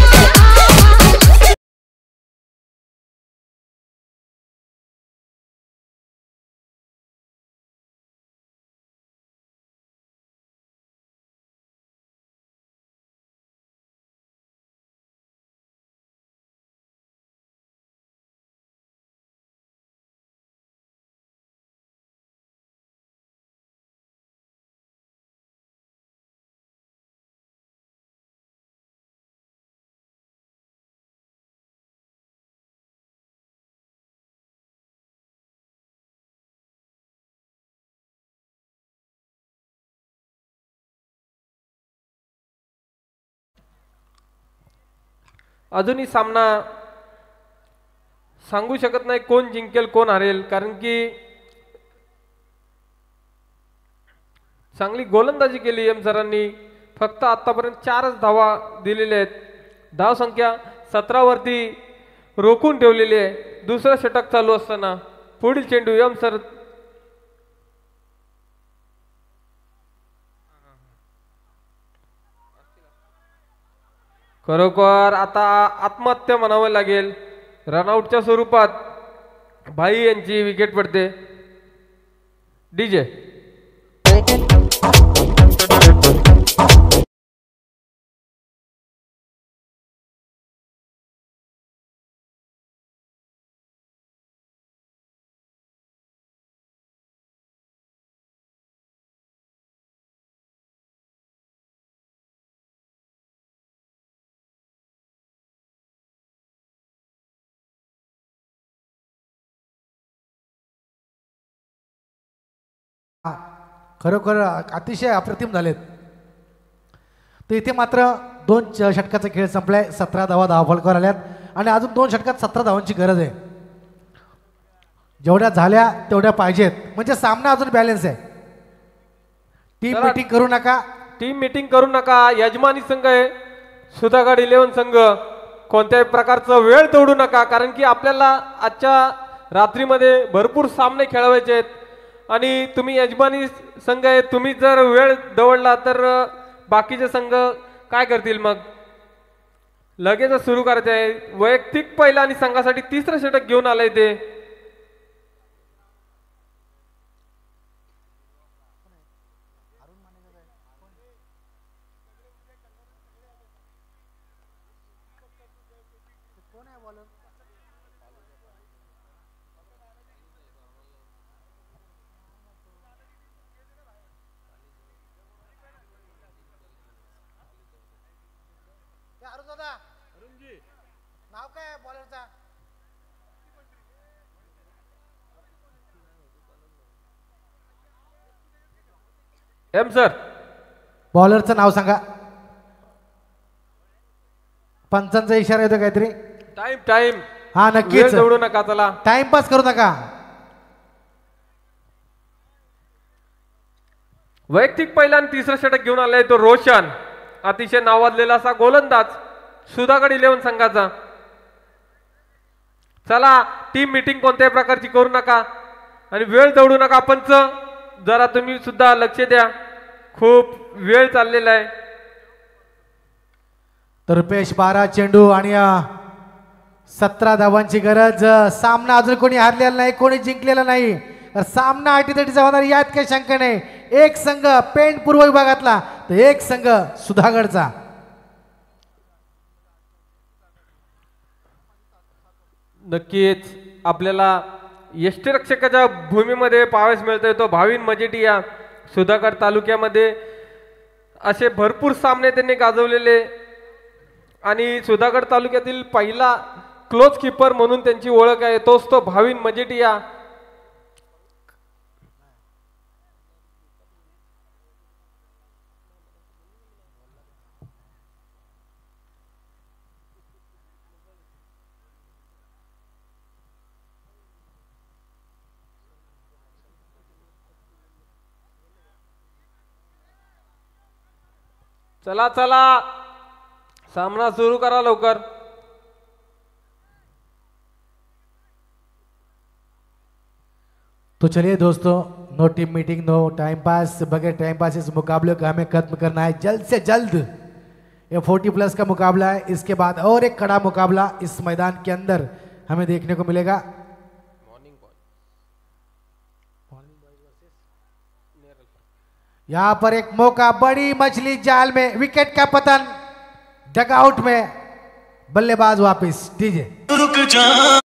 अजूनही सामना सांगू शकत नाही कोण जिंकेल कोण हरेल, कारण की चांगली गोलंदाजी केली एम सरांनी. फक्त आतापर्यंत 4च धावा दिलेल्या आहेत. धाव संख्या 17 वरती रोखून ठेवलेली आहे. दुसरं षटक चालू असताना पुढील चेंडू एम सर खरोखर आता आत्महत्या म्हणावं लागेल. रनआउटच्या स्वरूपात भाई यांची विकेट पडते. डीजे खरोखर अतिशय अप्रतिम झालेत. तर इथे मात्र 2 षटकाचा खेळ संपलाय. 17 धावा धावफलकावर आल्यात आणि अजून 2 षटकात 17 धावांची गरज आहे. जेवढ्या झाल्या तेवढ्या पाहिजेत, म्हणजे सामना अजून बॅलन्स आहे. टीम मीटिंग करू नका. टीम मीटिंग करू नका. यजमानी संघ आहे सुधागड 11 संघ. कोणत्याही प्रकारचं वेळ तोडू नका, कारण की आपल्याला आजच्या रात्रीमध्ये भरपूर सामने खेळवायचे आहेत आणि तुम्ही यजमानी संघ आहे. तुम्ही जर वेळ दवडला तर बाकीचे संघ काय करतील? मग लगेच सुरू करायचे आहे. वैयक्तिक पहिला आणि संघासाठी 3रं षटक घेऊन आलंय ते. नाव काय बॉलरचा? एम सर बॉलरचं नाव सांगा. पंचांचा इशारा येतो काहीतरी. Time time. हा नक्कीच. दौडू नका. चला टाइमपास करू नका. वैयक्तिक पहिला आणि 3रं षटक घेऊन आलाय तो रोशन. अतिशय नावाजलेला असा गोलंदाज सुधागड 11 संघाचा. चला टीम मीटिंग कोणत्याही प्रकारची करू नका आणि वेळ दौडू नका. पंच जरा तुम्ही सुद्धा लक्ष द्या, खूप वेळ चाललेला आहे. तर रुपेश 12 चेंडू आणि 17 धावांची गरज. सामना अजून कोणी हारलेला नाही, कोणी जिंकलेला नाही. सामना अटीतटीचा होणार यात काही शंका नाही. एक संघ पेण पूर्व विभागातला तर एक संघ सुधागडचा. नक्कीच आपल्याला यष्टीरक्षकाच्या भूमीमध्ये पाहावयास मिळतोय तो भाविन मजेटी या सुधागड तालुक्यामध्ये. असे भरपूर सामने त्यांनी गाजवलेले आणि सुधागड तालुक्यातील पहिला क्लोज कीपर म्हणून त्यांची ओळख आहे, तोच तो भाविन मजेटिया. चला चला सामना सुरू करा लवकर. तो चलिए दोस्तों, no team meeting, no time pass. बगैर टाइम पास इस मुकाबले को हमें खत्म करना है जल्द से जल्द. ये 40+ का मुकाबला है. इसके बाद और एक कड़ा मुकाबला इस मैदान के अंदर हमें देखने को मिलेगा. यहां पर एक मौका, बड़ी मछली जाल में, विकेट का पतन, डगआउट में, बल्लेबाज वापस. डीजे रुक जा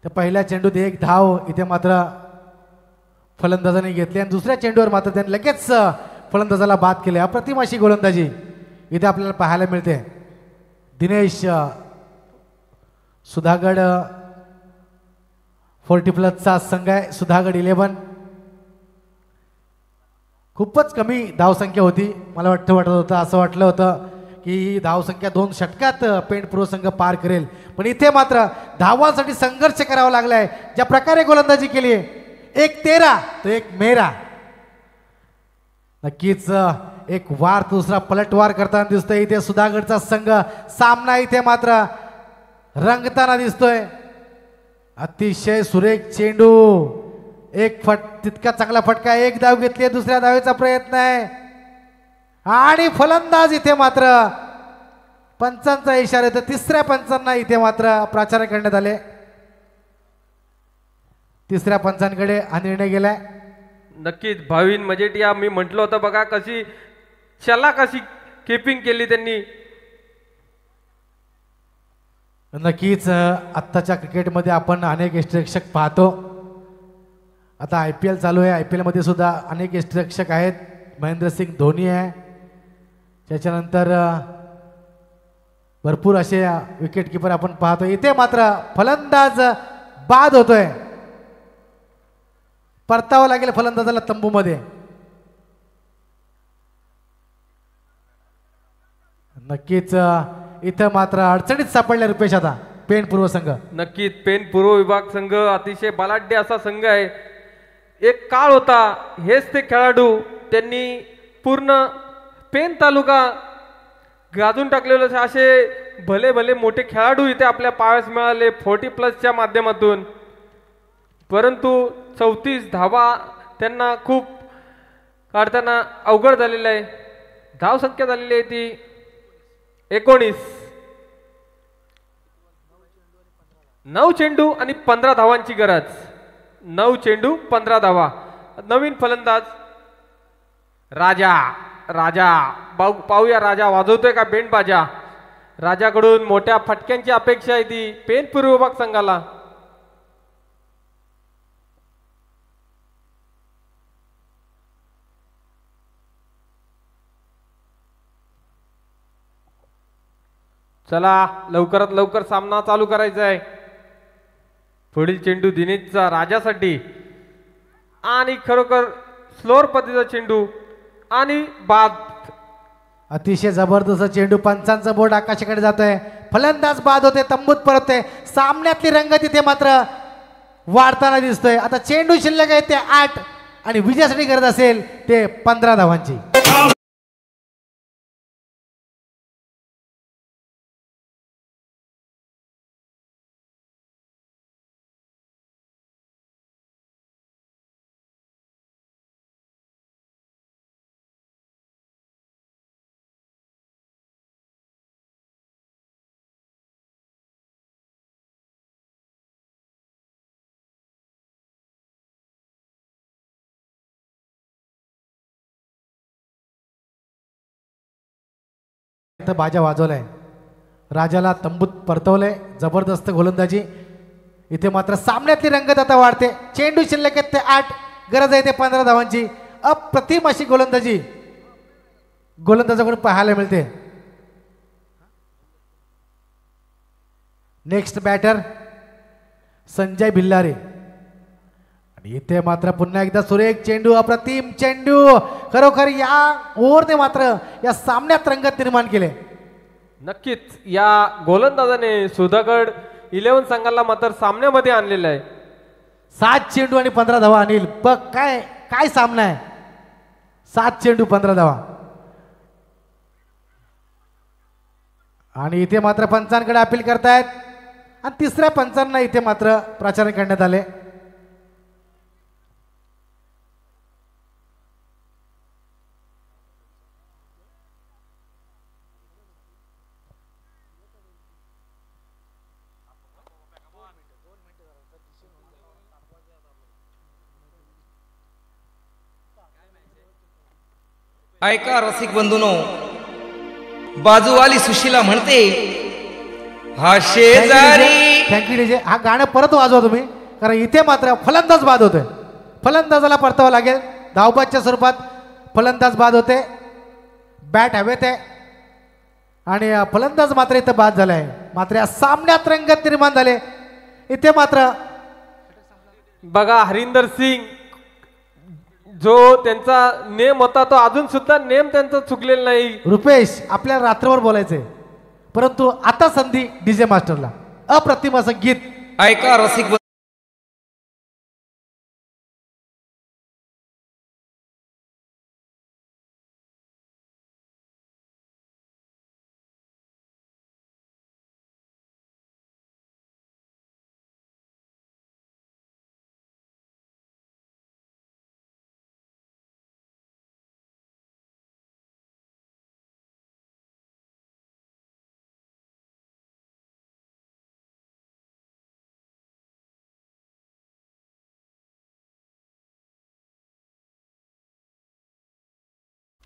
तर पहिल्या चेंडूत एक धाव इथे मात्र फलंदाजाने घेतली आणि दुसऱ्या चेंडूवर मात्र त्यांनी लगेच फलंदाजाला बाद केले. अप्रतिम अशी गोलंदाजी इथे आपल्याला पाहायला मिळते. दिनेश सुधागड 40+चा संघ आहे. सुधागड 11 खूपच कमी धावसंख्या होती. मला वाटत होतं असं वाटलं होतं की ही धावसंख्या 2 षटकात पेंट पूर्व संघ पार करेल, पण इथे मात्र धावांसाठी संघर्ष करावा लागलाय. ज्या प्रकारे गोलंदाजी केली आहे, एक तेरा तो एक मेरा. नक्कीच एक वार दुसरा पलटवार करताना दिसतोय इथे सुधागडचा संघ. सामना इथे मात्र रंगताना दिसतोय. अतिशय सुरेख चेंडू, एक तितका चांगला फटका, एक धाव घेतली, दुसऱ्या धावेचा प्रयत्न आहे आणि फलंदाज इथे मात्र पंचांचा इशारा येतो. तिसऱ्या पंचांना इथे मात्र प्राचार्य करण्यात आले. तिसऱ्या पंचांकडे हा निर्णय गेलाय. नक्कीच भाविन मजेटिया, मी म्हटलं होतं बघा कशी कशी कीपिंग केली त्यांनी. नक्कीच आत्ताच्या क्रिकेटमध्ये आपण अनेक यष्टिरक्षक पाहतो. आता IPL चालू आहे. IPL मध्ये सुद्धा अनेक यष्टिरक्षक आहेत. महेंद्रसिंग धोनी आहे, त्याच्यानंतर भरपूर असे विकेट किपर आपण पाहतो. इथे मात्र फलंदाज बाद होतोय. परतावं लागेल फलंदाजाला तंबूमध्ये. नक्कीच इथं मात्र अडचणीत सापडल्या रुपेश आता पेन पूर्व संघ. नक्कीच पेन पूर्व विभाग संघ अतिशय बलाढ्य असा संघ आहे. एक काळ होता हेच ते खेळाडू त्यांनी पूर्ण पेन तालुका गाजून टाकलेले. असे भले भले मोठे खेळाडू इथे आपल्या पायास मिळाले 40+च्या माध्यमातून, परंतु 34 धावा त्यांना खूप काढताना अवघड झालेलं आहे. धावसंख्या झालेली आहे ती 19. 9 चेंडू आणि 15 धावांची गरज. 9 चेंडू 15 धावा. नवीन फलंदाज राजा. राजा पाहूया राजा वाजवतोय का बेंड बाजा. राजाकडून मोठ्या फटक्यांची अपेक्षा आहे ती पेन पूर्व विभाग संघाला. चला लवकरात लवकर सामना चालू करायचा आहे. पुढील चेंडू दिनेशचा राजासाठी आणि खरोखर स्लोअर पद्धतीचा चेंडू आणि बाद. अतिशय जबरदस्त चेंडू. पंचांचा बोर्ड आकाशाकडे जातोय. फलंदाज बाद होते, तंबूत परतते. सामन्यातली रंगत इथे मात्र वाढताना दिसतोय. आता चेंडू शिल्लक आहे ते 8 आणि विजयासाठी गरज असेल ते 15 धावांची. इथं बाजा वाजवलाय, राजाला तंबूत परतवलंय. जबरदस्त गोलंदाजी. इथे मात्र सामन्यातली रंगत आता वाढते. चेंडू शिल्लक आहेत ते 8, गरज आहे ते 15 धावांची. अप्रतिम अशी गोलंदाजी गोलंदाजाकडून पाहायला मिळते. Next batter Sanjay Bhillare. आणि इथे मात्र पुन्हा एकदा सुरेख चेंडू, अप्रतिम चेंडू. खरोखर या ओव्हरने मात्र या सामन्यात रंगत निर्माण केले. नक्कीच या गोलंदाजाने सुधागड 11 संघाला मात्र सामन्यामध्ये आणलेलं आहे. 7 चेंडू आणि 15 धावा. अनिल बघ काय काय सामना आहे. 7 चेंडू 15 धावा. आणि इथे मात्र पंचांकडे अपील करतायत आणि तिसऱ्या पंचांना इथे मात्र प्राचारण करण्यात आले. ऐका रसिक बंधूनो, बाजूवाली सुशीला म्हणते हा शेजारी. Thank you DJ. हा गाणं परत वाजवा तुम्ही, कारण इथे मात्र फलंदाज बाद होतोय. फलंदाजाला परतावं लागेल. धावबादच्या स्वरूपात फलंदाज बाद होते. बॅट हवेत आहे आणि फलंदाज मात्र इथं बाद झालाय. मात्र या सामन्यात रंगत निर्माण झाले. इथे मात्र बघा हरिंदर सिंग जो त्यांचा नेम होता तो अजून सुद्धा नेम त्यांचा चुकलेला नाही. रुपेश आपल्याला रात्रभर बोलायचंय, परंतु आता संधी डीजे मास्टरला. अप्रतिम असं गीत. ऐका रसिक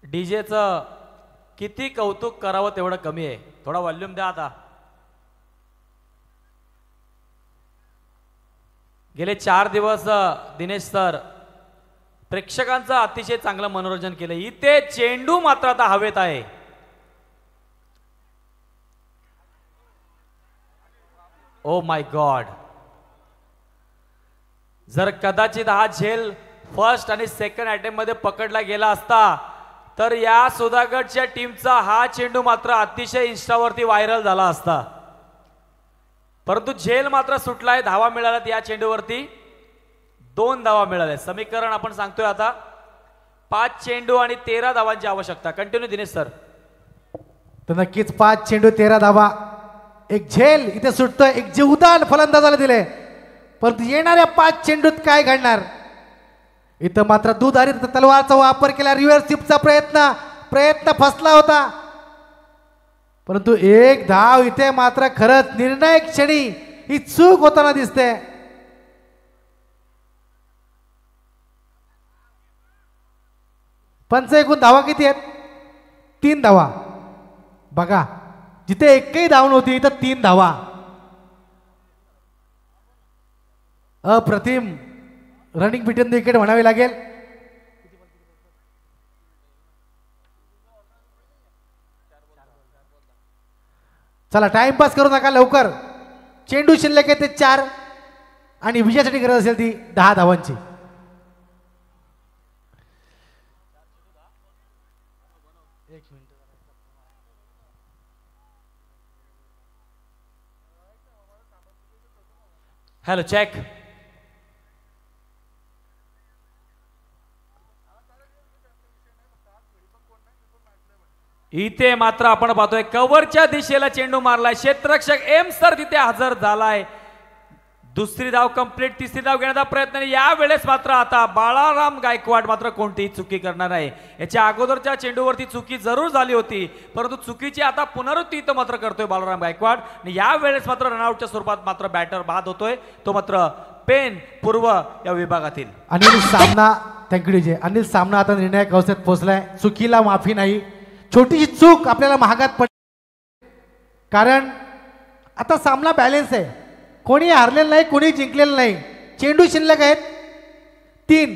डीजेचं किती कौतुक करावं तेवढं कमी आहे. थोडा व्हॉल्यूम द्या आता. गेले 4 दिवस दिनेश सर प्रेक्षकांचं अतिशय चांगलं मनोरंजन केलं. इथे चेंडू मात्र आता हवेत आहे. Oh my God. जर कदाचित हा झेल फर्स्ट आणि सेकंड अटेम्प्ट मध्ये पकडला गेला असता तर या सुधागडच्या टीमचा हा चेंडू मात्र अतिशय इंस्टावरती व्हायरल झाला असता. परंतु झेल मात्र सुटलाय. धावा मिळाल्यात या चेंडूवरती. 2 धावा मिळाल्या. समीकरण आपण सांगतोय आता 5 चेंडू आणि 13 धावांची आवश्यकता. Continue Dinesh sir. तर नक्कीच 5 चेंडू 13 धावा. एक झेल इथे सुटतोय. एक जीवदान फलंदाजाला दिले. परंतु येणाऱ्या 5 चेंडूत काय घडणार. इथं मात्र दुधारी तलवारचा वापर केला. रिव्हर्स स्वीपचा प्रयत्न फसला होता. परंतु एक धाव इथे मात्र खरंच निर्णायक क्षणी ही चूक होताना दिसते. पंच एकूण धावा किती आहेत. 3 धावा. बघा जिथे एकही धाव नव्हती इथं 3 धावा. अप्रतिम रनिंग बिटवीन द विकेट म्हणावी लागेल. चला टाइमपास करू नका. लवकर चेंडू शिल्लक आहे ते 4 आणि विजयासाठी गरज असेल ती 10 धावांची. Hello check. इथे मात्र आपण पाहतोय कव्हरच्या दिशेला चेंडू मारलाय. क्षेत्ररक्षक एम सर तिथे हजर झालाय. दुसरी धाव कंप्लीट. तिसरी धाव घेण्याचा प्रयत्न. यावेळेस मात्र आता बाळाराम गायकवाड मात्र कोणतीही चुकी करणार आहे. याच्या अगोदरच्या चेंडूवरती चुकी जरूर झाली होती, परंतु चुकीची आता पुनरावृत्ती इथं मात्र करतोय बाळाराम गायकवाड. आणि यावेळेस मात्र रनआउटच्या स्वरूपात मात्र बॅटर बाद होतोय. तो मात्र पेन पूर्व या विभागातील. अनिल सामना. Thank you DJ. अनिल सामना आता निर्णायक अवस्थेत पोहोचलाय. चुकीला माफी नाही. छोटीशी चूक आपल्याला महागात पड कारण आता सामना बॅलेन्स आहे, कोणी हारलेलं नाही कोणी जिंकलेलं नाही. चेंडू शिल्लक आहेत 3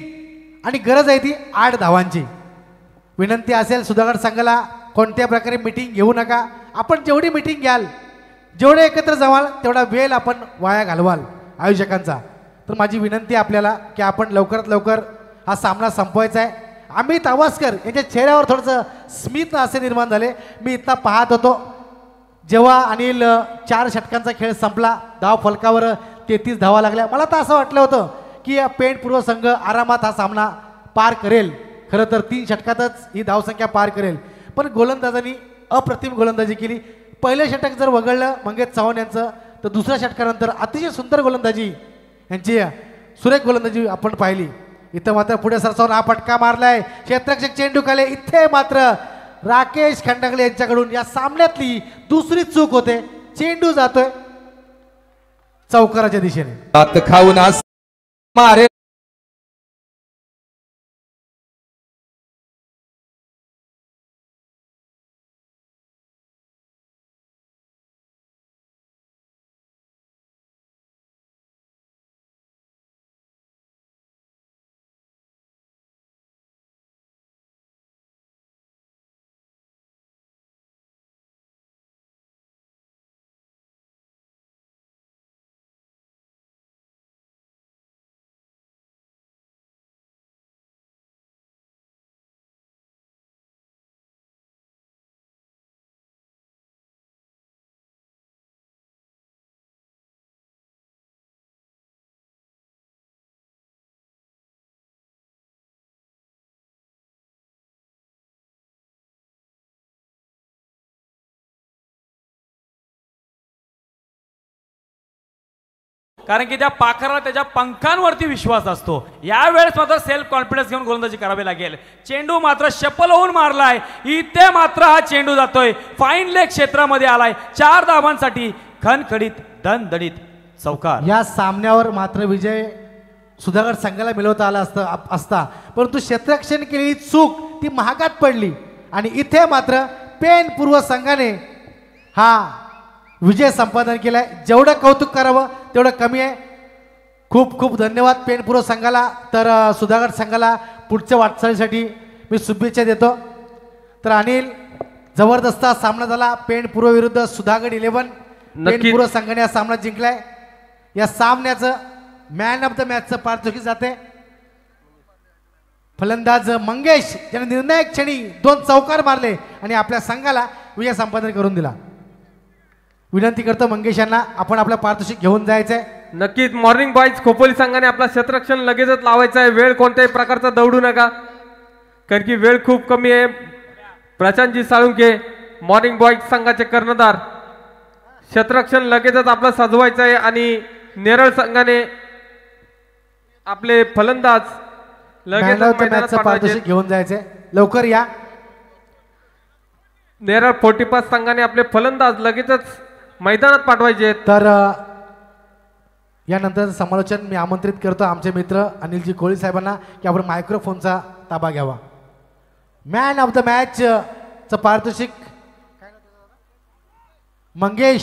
आणि गरज आहे ती 8 धावांची. विनंती असेल सुधागड संघाला कोणत्या प्रकारे मीटिंग घेऊ नका. आपण जेवढी मीटिंग घ्याल जेवढे एकत्र जावाल तेवढा वेळ आपण वाया घालवाल आयोजकांचा. तर माझी विनंती आपल्याला की आपण लवकरात लवकर हा सामना संपवायचा आहे. अमित आवासकर यांच्या चेहऱ्यावर थोडंसं स्मित असे निर्माण झाले. मी इथं पाहत होतो जेव्हा अनिल 4 षटकांचा खेळ संपला, धाव फलकावर 33 धावा लागल्या. मला तर असं वाटलं होतं की पेण पूर्व संघ आरामात हा सामना पार करेल. खरं तर 3 षटकातच ही धावसंख्या पार करेल, पण गोलंदाजांनी अप्रतिम गोलंदाजी केली. पहिलं षटक जर वगळलं मंगेश चव्हाण यांचं, तर दुसऱ्या षटकानंतर अतिशय सुंदर गोलंदाजी यांची सुरेख गोलंदाजी आपण पाहिली. इथं मात्र पुढे सरसावून हा फटका मारलाय क्षेत्ररक्षक चेंडू खाले. इथे मात्र राकेश खंडागळे यांच्याकडून या सामन्यातली दुसरी चूक होते. चेंडू जातोय चौकाराच्या दिशेने. हात खाऊन आज मारे कारण की त्या पाखराला त्याच्या पंखांवरती विश्वास असतो. यावेळेस मात्र सेल्फ कॉन्फिडन्स घेऊन गोलंदाजी करावी लागेल. चेंडू मात्र शपल होऊन मारलाय. इथे मात्र हा चेंडू जातोय फाईन लेग क्षेत्रामध्ये आलाय. 4 धावांसाठी खणखडीत दणदणीत चौकार. या सामन्यावर मात्र विजय सुधागड संघाला मिळवता आला असता, परंतु क्षेत्ररक्षण केलेली चूक ती महागात पडली आणि इथे मात्र पेण पूर्व संघाने हा विजय संपादन केलाय. जेवढं कौतुक करावं तेवढं कमी आहे. खूप खूप धन्यवाद पेण पूर्व संघाला. तर सुधागड संघाला पुढच्या वाटचालीसाठी मी शुभेच्छा देतो. तर अनिल, जबरदस्त सामना झाला. पेण पूर्व विरुद्ध सुधागड 11. पेण पूर्व संघाने हा सामना जिंकलाय. या सामन्याचं मॅन ऑफ द मॅचचं पारितोषिक जाते फलंदाज मंगेश, ज्याने निर्णायक क्षणी 2 चौकार मारले आणि आपल्या संघाला विजय संपादन करून दिला. विनंती करतो मंगेश यांना, आपण आपलं पारितोषिक घेऊन जायचंय. नक्कीच मॉर्निंग बॉयज खोपोली संघाने आपला क्षेत्ररक्षण लगेचच लावायचं आहे. वेळ कोणत्याही प्रकारचा दौडू नका, कारण की वेळ खूप कमी आहे. प्रशांतजी साळुंके मॉर्निंग बॉयज संघाचे कर्णधार, क्षेत्ररक्षण लगेचच आपलं सजवायचं आहे. आणि नेरळ संघाने आपले फलंदाज लगेच पारितोषिक घेऊन जायचंय. लवकर या. नेरळ 45 संघाने आपले फलंदाज लगेचच मैदानात पाठवायचे. तर यानंतर समालोचन मी आमंत्रित करतो आमचे मित्र अनिलजी कोळी साहेबांना की आपण मायक्रोफोनचा ताबा घ्यावा. मॅन ऑफ द मॅच चं पारितोषिक मंगेश